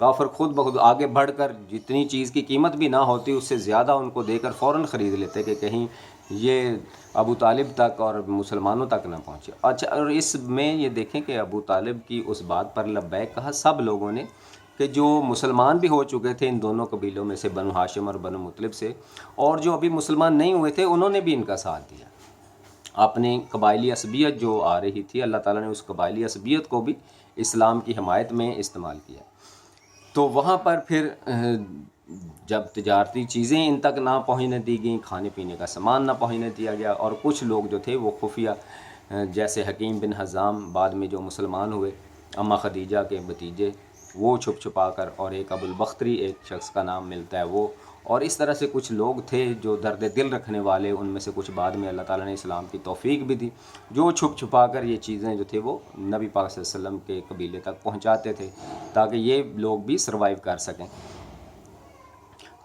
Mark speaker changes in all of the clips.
Speaker 1: کافر خود بخود آگے بڑھ کر جتنی چیز کی قیمت بھی نہ ہوتی اس سے زیادہ ان کو دے کر فوراً خرید لیتے کہ کہیں یہ ابو طالب تک اور مسلمانوں تک نہ پہنچے۔ اچھا، اور اس میں یہ دیکھیں کہ ابو طالب کی اس بات پر لبیک کہا سب لوگوں نے، کہ جو مسلمان بھی ہو چکے تھے ان دونوں قبیلوں میں سے، بنو ہاشم اور بنو مطلب سے، اور جو ابھی مسلمان نہیں ہوئے تھے انہوں نے بھی ان کا ساتھ دیا۔ اپنی قبائلی عصبیت جو آ رہی تھی، اللہ تعالیٰ نے اس قبائلی عصبیت کو بھی اسلام کی حمایت میں استعمال کیا۔ تو وہاں پر پھر جب تجارتی چیزیں ان تک نہ پہنچنے دی گئیں، کھانے پینے کا سامان نہ پہنچنے دیا گیا، اور کچھ لوگ جو تھے وہ خفیہ، جیسے حکیم بن حزام بعد میں جو مسلمان ہوئے، اماں خدیجہ کے بھتیجے، وہ چھپ چھپا کر، اور ایک ابو البختری ایک شخص کا نام ملتا ہے وہ، اور اس طرح سے کچھ لوگ تھے جو درد دل رکھنے والے، ان میں سے کچھ بعد میں اللہ تعالیٰ نے اسلام کی توفیق بھی دی، جو چھپ چھپا کر یہ چیزیں جو تھے وہ نبی پاک صلی اللہ علیہ وسلم کے قبیلے تک پہنچاتے تھے تاکہ یہ لوگ بھی سروائیو کر سکیں۔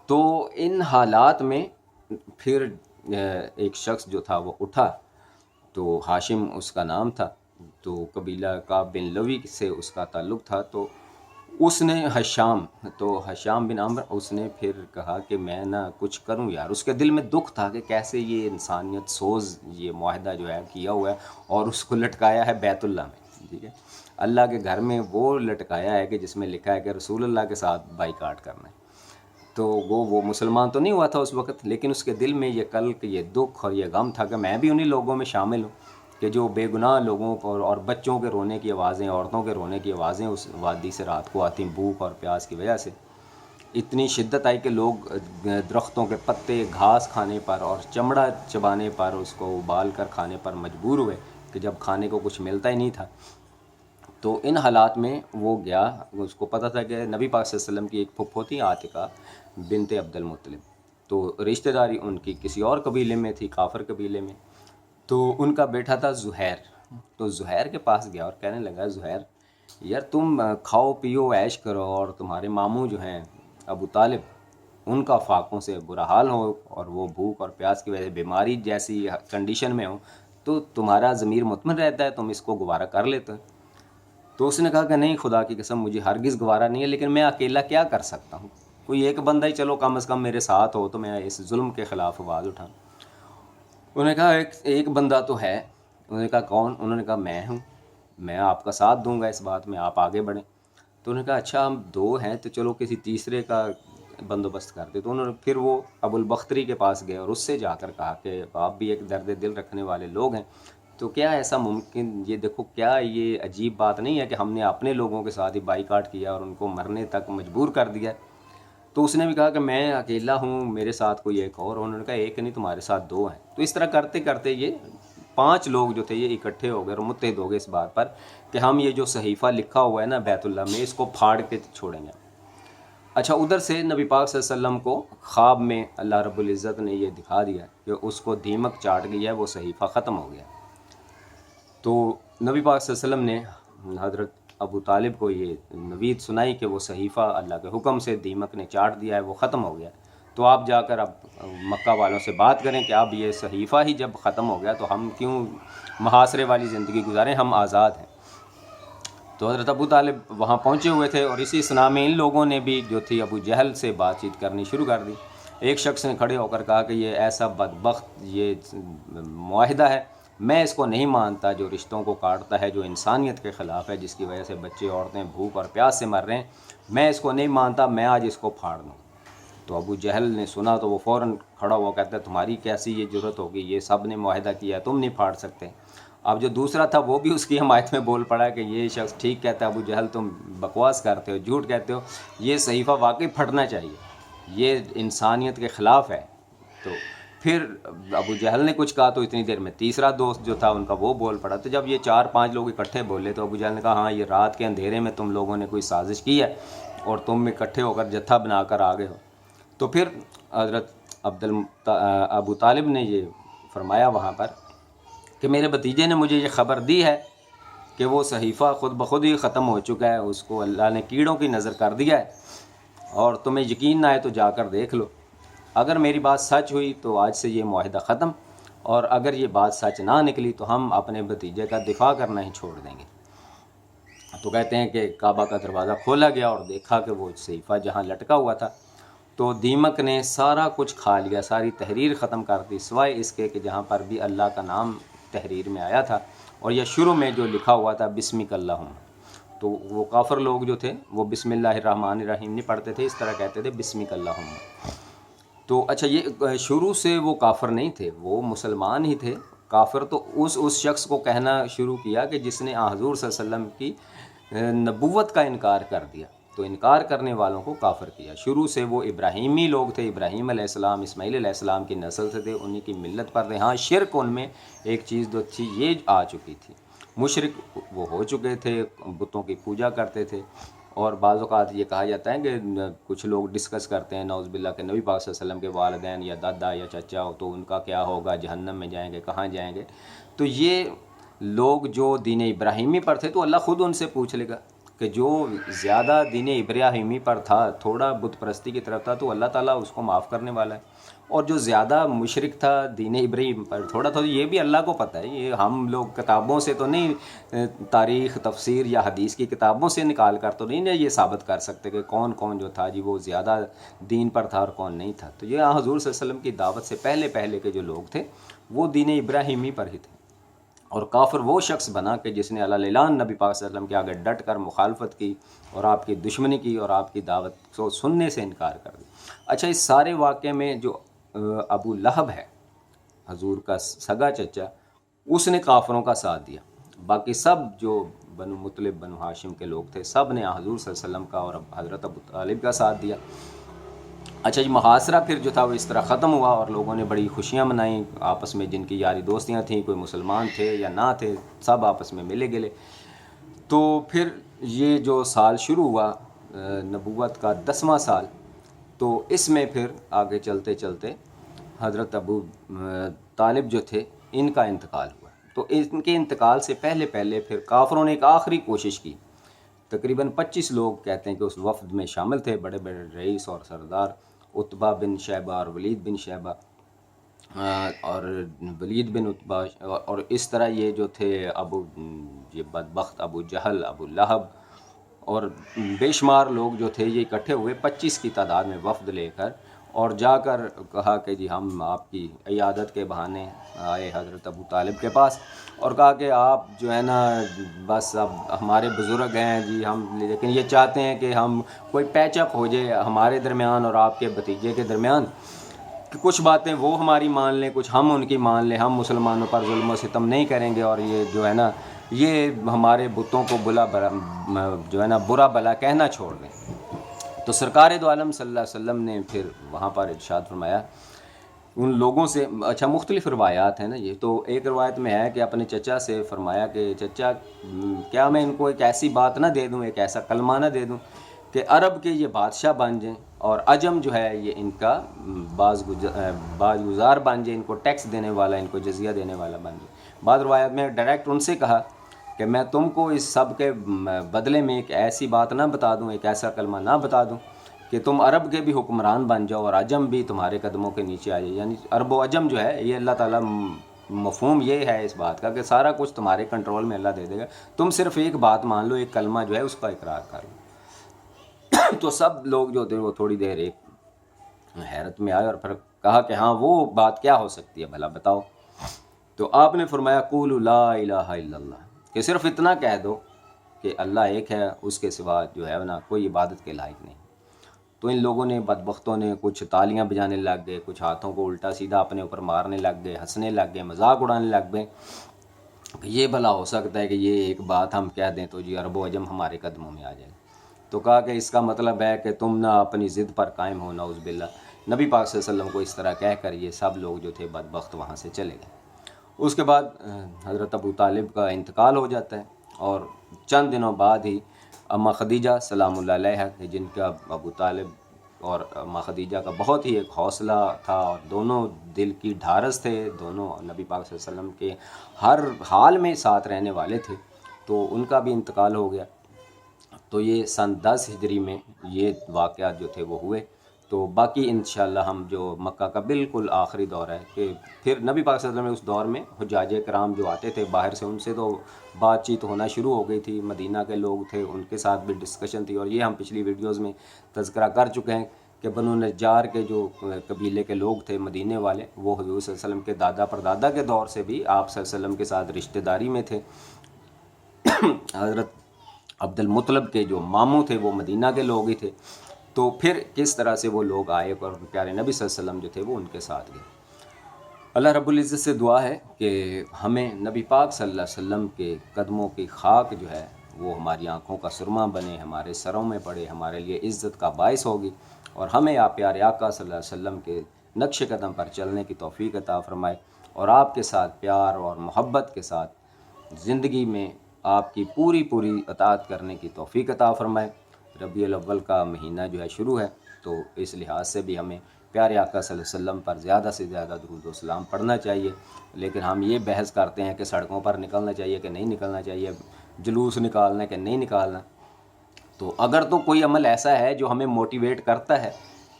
Speaker 1: تو ان حالات میں پھر ایک شخص جو تھا وہ اٹھا، تو ہاشم اس کا نام تھا، تو قبیلہ کعب بن لوی سے اس کا تعلق تھا، تو اس نے حشام بن عمرو، اس نے پھر کہا کہ میں نہ کچھ کروں یار۔ اس کے دل میں دکھ تھا کہ کیسے یہ انسانیت سوز یہ معاہدہ جو ہے کیا ہوا ہے اور اس کو لٹکایا ہے بیت اللہ میں، ٹھیک ہے، اللہ کے گھر میں وہ لٹکایا ہے کہ جس میں لکھا ہے کہ رسول اللہ کے ساتھ بائیکاٹ کرنا ہے۔ تو وہ مسلمان تو نہیں ہوا تھا اس وقت، لیکن اس کے دل میں یہ قلق، یہ دکھ اور یہ غم تھا کہ میں بھی انہی لوگوں میں شامل ہوں کہ جو بے گناہ لوگوں کو اور بچوں کے رونے کی آوازیں، عورتوں کے رونے کی آوازیں اس وادی سے رات کو آتی، بھوک اور پیاس کی وجہ سے اتنی شدت آئی کہ لوگ درختوں کے پتے گھاس کھانے پر اور چمڑا چبانے پر، اس کو ابال کر کھانے پر مجبور ہوئے کہ جب کھانے کو کچھ ملتا ہی نہیں تھا۔ تو ان حالات میں وہ گیا، اس کو پتہ تھا کہ نبی پاک صلی اللہ علیہ وسلم کی ایک پھپھو تھی عاتقہ بنت عبد المطلب، تو رشتہ داری ان کی کسی اور قبیلے میں تھی، کافر قبیلے میں، تو ان کا بیٹا تھا زہیر۔ تو زہیر کے پاس گیا اور کہنے لگا زہیر یار تم کھاؤ پیو عیش کرو، اور تمہارے ماموں جو ہیں ابو طالب ان کا فاقوں سے برا حال ہو اور وہ بھوک اور پیاس کی وجہ سے بیماری جیسی کنڈیشن میں ہو، تو تمہارا ضمیر مطمئن رہتا ہے، تم اس کو گوارہ کر لیتے ہو۔ تو اس نے کہا کہ نہیں، خدا کی قسم مجھے ہرگز گوارہ نہیں ہے، لیکن میں اکیلا کیا کر سکتا ہوں، کوئی ایک بندہ ہی چلو کم از کم میرے ساتھ ہو تو میں اس ظلم کے خلاف آواز اٹھاؤں۔ انہوں نے کہا ایک بندہ تو ہے۔ انہوں نے کہا کون؟ انہوں نے کہا میں ہوں، میں آپ کا ساتھ دوں گا اس بات میں، آپ آگے بڑھیں۔ تو انہوں نے کہا اچھا ہم دو ہیں تو چلو کسی تیسرے کا بندوبست کرتے۔ تو انہوں نے پھر وہ ابو البختری کے پاس گئے اور اس سے جا کر کہا کہ آپ بھی ایک درد دل رکھنے والے لوگ ہیں، تو کیا ایسا ممکن، یہ دیکھو کیا یہ عجیب بات نہیں ہے کہ ہم نے اپنے لوگوں کے ساتھ ہی بائیکاٹ کیا اور ان کو مرنے تک مجبور کر دیا۔ تو اس نے بھی کہا کہ میں اکیلا ہوں، میرے ساتھ کوئی ایک اور۔ انہوں نے کہا ایک نہیں، تمہارے ساتھ دو ہیں۔ تو اس طرح کرتے کرتے یہ 5 لوگ جو تھے یہ اکٹھے ہو گئے اور متحد ہو گئے اس بات پر کہ ہم یہ جو صحیفہ لکھا ہوا ہے نا بیت اللہ میں، اس کو پھاڑ کے چھوڑیں گے۔ اچھا، ادھر سے نبی پاک صلی اللہ علیہ وسلم کو خواب میں اللہ رب العزت نے یہ دکھا دیا کہ اس کو دیمک چاٹ گئی ہے، وہ صحیفہ ختم ہو گیا۔ تو نبی پاک صلی اللہ علیہ وسلم نے حضرت ابو طالب کو یہ نوید سنائی کہ وہ صحیفہ اللہ کے حکم سے دیمک نے چاٹ دیا ہے، وہ ختم ہو گیا۔ تو آپ جا کر اب مکہ والوں سے بات کریں کہ اب یہ صحیفہ ہی جب ختم ہو گیا تو ہم کیوں محاصرے والی زندگی گزاریں، ہم آزاد ہیں۔ تو حضرت ابو طالب وہاں پہنچے ہوئے تھے، اور اسی اثناء میں ان لوگوں نے بھی جو تھی ابو جہل سے بات چیت کرنی شروع کر دی۔ ایک شخص نے کھڑے ہو کر کہا کہ یہ ایسا بدبخت یہ معاہدہ ہے، میں اس کو نہیں مانتا، جو رشتوں کو کاٹتا ہے، جو انسانیت کے خلاف ہے، جس کی وجہ سے بچے عورتیں بھوک اور پیاس سے مر رہے ہیں، میں اس کو نہیں مانتا، میں آج اس کو پھاڑ دوں۔ تو ابو جہل نے سنا تو وہ فوراً کھڑا ہوا کہتا ہے تمہاری کیسی یہ جرت ہوگی، یہ سب نے معاہدہ کیا ہے، تم نہیں پھاڑ سکتے۔ اب جو دوسرا تھا وہ بھی اس کی حمایت میں بول پڑا کہ یہ شخص ٹھیک کہتا ہے، ابو جہل تم بکواس کرتے ہو، جھوٹ کہتے ہو، یہ صحیفہ واقعی پھٹنا چاہیے، یہ انسانیت کے خلاف ہے۔ تو پھر ابو جہل نے کچھ کہا تو اتنی دیر میں تیسرا دوست جو تھا ان کا وہ بول پڑا۔ تو جب یہ 4-5 لوگ اکٹھے بولے تو ابو جہل نے کہا ہاں یہ رات کے اندھیرے میں تم لوگوں نے کوئی سازش کی ہے اور تم اکٹھے ہو کر جتھا بنا کر آ گئے ہو۔ تو پھر حضرت ابو طالب نے یہ فرمایا وہاں پر کہ میرے بھتیجے نے مجھے یہ خبر دی ہے کہ وہ صحیفہ خود بخود ہی ختم ہو چکا ہے، اس کو اللہ نے کیڑوں کی نظر کر دیا ہے، اور تمہیں یقین نہ آئے تو جا کر دیکھ لو۔ اگر میری بات سچ ہوئی تو آج سے یہ معاہدہ ختم، اور اگر یہ بات سچ نہ نکلی تو ہم اپنے بھتیجے کا دفاع کرنا ہی چھوڑ دیں گے۔ تو کہتے ہیں کہ کعبہ کا دروازہ کھولا گیا اور دیکھا کہ وہ صحیفہ جہاں لٹکا ہوا تھا تو دیمک نے سارا کچھ کھا لیا، ساری تحریر ختم کر دی، سوائے اس کے کہ جہاں پر بھی اللہ کا نام تحریر میں آیا تھا اور یہ شروع میں جو لکھا ہوا تھا بسمک اللہم، تو وہ کافر لوگ جو تھے وہ بسم اللہ الرحمن الرحیم نہیں پڑھتے تھے، اس طرح کہتے تھے بسمک اللہم۔ تو اچھا یہ شروع سے وہ کافر نہیں تھے، وہ مسلمان ہی تھے۔ کافر تو اس شخص کو کہنا شروع کیا کہ جس نے حضور صلی اللہ علیہ وسلم کی نبوت کا انکار کر دیا، تو انکار کرنے والوں کو کافر کیا۔ شروع سے وہ ابراہیمی لوگ تھے، ابراہیم علیہ السلام اسماعیل علیہ السلام کی نسل سے تھے، انہی کی ملت پر تھے۔ ہاں شرک ان میں ایک چیز جو تھی یہ آ چکی تھی، مشرک وہ ہو چکے تھے، بتوں کی پوجا کرتے تھے۔ اور بعض اوقات یہ کہا جاتا ہے کہ کچھ لوگ ڈسکس کرتے ہیں نعوذ باللہ کہ نبی پاک صلی اللہ علیہ وسلم کے والدین یا دادا یا چچا ہو تو ان کا کیا ہوگا، جہنم میں جائیں گے، کہاں جائیں گے۔ تو یہ لوگ جو دین ابراہیمی پر تھے تو اللہ خود ان سے پوچھ لے گا کہ جو زیادہ دین ابراہیمی پر تھا، تھوڑا بت پرستی کی طرف تھا، تو اللہ تعالیٰ اس کو معاف کرنے والا ہے، اور جو زیادہ مشرک تھا دین ابراہیم پر تھوڑا تھا، یہ بھی اللہ کو پتہ ہے۔ یہ ہم لوگ کتابوں سے تو نہیں، تاریخ تفسیر یا حدیث کی کتابوں سے نکال کر تو نہیں یہ ثابت کر سکتے کہ کون کون جو تھا جی وہ زیادہ دین پر تھا اور کون نہیں تھا۔ تو یہ حضور صلی اللہ علیہ وسلم کی دعوت سے پہلے کے جو لوگ تھے وہ دین ابراہیمی پر ہی تھے، اور کافر وہ شخص بنا کہ جس نے اللہ اعلان نبی پاک صلی اللہ علیہ وسلم کے آگے ڈٹ کر مخالفت کی اور آپ کی دشمنی کی اور آپ کی دعوت کو سننے سے انکار کر دیا۔ اچھا اس سارے واقعے میں جو ابو لہب ہے، حضور کا سگا چچا، اس نے کافروں کا ساتھ دیا، باقی سب جو بنو مطلب بنو ہاشم کے لوگ تھے سب نے حضور صلی اللہ علیہ وسلم کا اور حضرت ابو طالب کا ساتھ دیا۔ اچھا جی محاصرہ پھر جو تھا وہ اس طرح ختم ہوا اور لوگوں نے بڑی خوشیاں منائیں آپس میں، جن کی یاری دوستیاں تھیں، کوئی مسلمان تھے یا نہ تھے، سب آپس میں ملے گلے۔ تو پھر یہ جو سال شروع ہوا نبوت کا 10واں سال، تو اس میں پھر آگے چلتے چلتے حضرت ابو طالب جو تھے ان کا انتقال ہوا۔ تو ان کے انتقال سے پہلے پھر کافروں نے ایک آخری کوشش کی، تقریباً 25 لوگ کہتے ہیں کہ اس وفد میں شامل تھے، بڑے بڑے رئیس اور سردار، عتبہ بن شیبہ اور ولید بن شیبہ اور ولید بن عتبہ، اور اس طرح یہ جو تھے یہ بدبخت ابو جہل، ابو لہب اور بے شمار لوگ جو تھے یہ اکٹھے ہوئے 25 کی تعداد میں وفد لے کر، اور جا کر کہا کہ جی ہم آپ کی عیادت کے بہانے آئے حضرت ابو طالب کے پاس، اور کہا کہ آپ جو ہے نا بس اب ہمارے بزرگ ہیں جی، ہم لیکن یہ چاہتے ہیں کہ ہم کوئی پیچ اپ ہو جائے ہمارے درمیان اور آپ کے بھتیجے کے درمیان، کہ کچھ باتیں وہ ہماری مان لیں، کچھ ہم ان کی مان لیں، ہم مسلمانوں پر ظلم و ستم نہیں کریں گے، اور یہ جو ہے نا یہ ہمارے بتوں کو جو ہے نا برا بلا کہنا چھوڑ دیں۔ تو سرکار دو عالم صلی اللہ علیہ وسلم نے پھر وہاں پر ارشاد فرمایا ان لوگوں سے، اچھا مختلف روایات ہیں نا یہ، تو ایک روایت میں ہے کہ اپنے چچا سے فرمایا کہ چچا کیا میں ان کو ایک ایسی بات نہ دے دوں، ایک ایسا کلمہ نہ دے دوں کہ عرب کے یہ بادشاہ بن جائیں اور عجم جو ہے یہ ان کا باز گزار بن جائے، ان کو ٹیکس دینے والا، ان کو جزیہ دینے والا بن جائے۔ بعض روایت میں ڈائریکٹ ان سے کہا کہ میں تم کو اس سب کے بدلے میں ایک ایسی بات نہ بتا دوں، ایک ایسا کلمہ نہ بتا دوں کہ تم عرب کے بھی حکمران بن جاؤ اور عجم بھی تمہارے قدموں کے نیچے آ جائے۔ یعنی عرب و عجم جو ہے یہ اللہ تعالیٰ مفہوم یہ ہے اس بات کا کہ سارا کچھ تمہارے کنٹرول میں اللہ دے دے گا، تم صرف ایک بات مان لو، ایک کلمہ جو ہے اس کا اقرار کر لو۔ تو سب لوگ جو تھے وہ تھوڑی دیر ایک حیرت میں آئے اور پھر کہا کہ ہاں وہ بات کیا ہو سکتی ہے بھلا بتاؤ۔ تو آپ نے فرمایا قولوا لا الہ الا اللہ، کہ صرف اتنا کہہ دو کہ اللہ ایک ہے، اس کے سوا جو ہے نا کوئی عبادت کے لائق نہیں۔ تو ان لوگوں نے بدبختوں نے کچھ تالیاں بجانے لگ گئے، کچھ ہاتھوں کو الٹا سیدھا اپنے اوپر مارنے لگ گئے، ہنسنے لگ گئے، مذاق اڑانے لگ گئے کہ یہ بھلا ہو سکتا ہے کہ یہ ایک بات ہم کہہ دیں تو جی عرب و عجم ہمارے قدموں میں آ جائے۔ تو کہا کہ اس کا مطلب ہے کہ تم نہ اپنی ضد پر قائم ہو، نعوذ باللہ۔ نبی پاک صلی اللہ علیہ وسلم کو اس طرح کہہ کر یہ سب لوگ جو تھے بدبخت وہاں سے چلے گئے۔ اس کے بعد حضرت ابو طالب کا انتقال ہو جاتا ہے، اور چند دنوں بعد ہی اماں خدیجہ سلام اللہ علیہا، جن کا ابو طالب اور اماں خدیجہ کا بہت ہی ایک حوصلہ تھا اور دونوں دل کی ڈھارس تھے، دونوں نبی پاک صلی اللہ علیہ وسلم کے ہر حال میں ساتھ رہنے والے تھے، تو ان کا بھی انتقال ہو گیا۔ تو یہ سن 10 ہجری میں یہ واقعات جو تھے وہ ہوئے۔ تو تو باقی انشاءاللہ ہم جو مکہ کا بالکل آخری دور ہے کہ پھر نبی پاک صلی اللہ علیہ وسلم اس دور میں حجاج کرام جو آتے تھے باہر سے، ان سے تو بات چیت ہونا شروع ہو گئی تھی، مدینہ کے لوگ تھے ان کے ساتھ بھی ڈسکشن تھی، اور یہ ہم پچھلی ویڈیوز میں تذکرہ کر چکے ہیں کہ بنو نجار کے جو قبیلے کے لوگ تھے مدینے والے، وہ حضور صلی اللہ علیہ وسلم کے دادا پردادا کے دور سے بھی آپ صلی اللہ علیہ وسلم کے ساتھ رشتہ داری میں تھے۔ حضرت عبد المطلب کے جو ماموں تھے وہ مدینہ کے لوگ ہی تھے، تو پھر کس طرح سے وہ لوگ آئے اور پیارے نبی صلی اللہ علیہ وسلم جو تھے وہ ان کے ساتھ گئے۔ اللہ رب العزت سے دعا ہے کہ ہمیں نبی پاک صلی اللہ علیہ وسلم کے قدموں کی خاک جو ہے وہ ہماری آنکھوں کا سرما بنے، ہمارے سروں میں پڑے، ہمارے لیے عزت کا باعث ہوگی، اور ہمیں آپ پیارے آقا صلی اللہ علیہ وسلم کے نقش قدم پر چلنے کی توفیق عطا فرمائے، اور آپ کے ساتھ پیار اور محبت کے ساتھ زندگی میں آپ کی پوری اطاعت کرنے کی توفیق عطا فرمائے۔ ربیع الاول کا مہینہ جو ہے شروع ہے، تو اس لحاظ سے بھی ہمیں پیارے آقا صلی اللہ علیہ وسلم پر زیادہ سے زیادہ درود و سلام پڑھنا چاہیے، لیکن ہم یہ بحث کرتے ہیں کہ سڑکوں پر نکلنا چاہیے کہ نہیں نکلنا چاہیے، جلوس نکالنا کہ نہیں نکالنا۔ تو اگر تو کوئی عمل ایسا ہے جو ہمیں موٹیویٹ کرتا ہے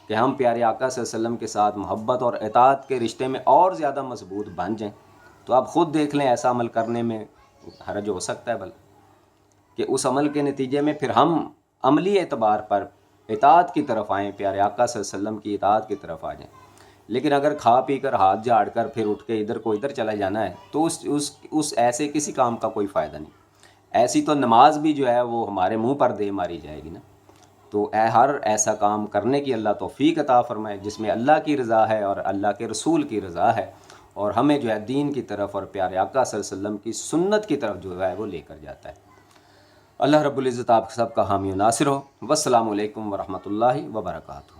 Speaker 1: کہ ہم پیارے آقا صلی اللہ علیہ وسلم کے ساتھ محبت اور اطاعت کے رشتے میں اور زیادہ مضبوط بن جائیں، تو آپ خود دیکھ لیں ایسا عمل کرنے میں حرج ہو سکتا ہے کہ اس عمل کے نتیجے میں پھر ہم عملی اعتبار پر اطاعت کی طرف آئیں، پیارے آقا صلی اللہ علیہ وسلم کی اطاعت کی طرف آ جائیں۔ لیکن اگر کھا پی کر ہاتھ جھاڑ کر پھر اٹھ کے ادھر کو ادھر چلا جانا ہے تو اس ایسے کسی کام کا کوئی فائدہ نہیں۔ ایسی تو نماز بھی جو ہے وہ ہمارے منہ پر دے ماری جائے گی نا۔ تو ہر ایسا کام کرنے کی اللہ توفیق عطا فرمائے جس میں اللہ کی رضا ہے اور اللہ کے رسول کی رضا ہے، اور ہمیں جو ہے دین کی طرف اور پیارے آقا صلی اللہ علیہ وسلم کی سنت کی طرف جو ہے وہ لے کر جاتا ہے۔ اللہ رب العزت آپ سب کا حامی و ناصر ہو۔ والسلام علیکم ورحمۃ اللہ وبرکاتہ۔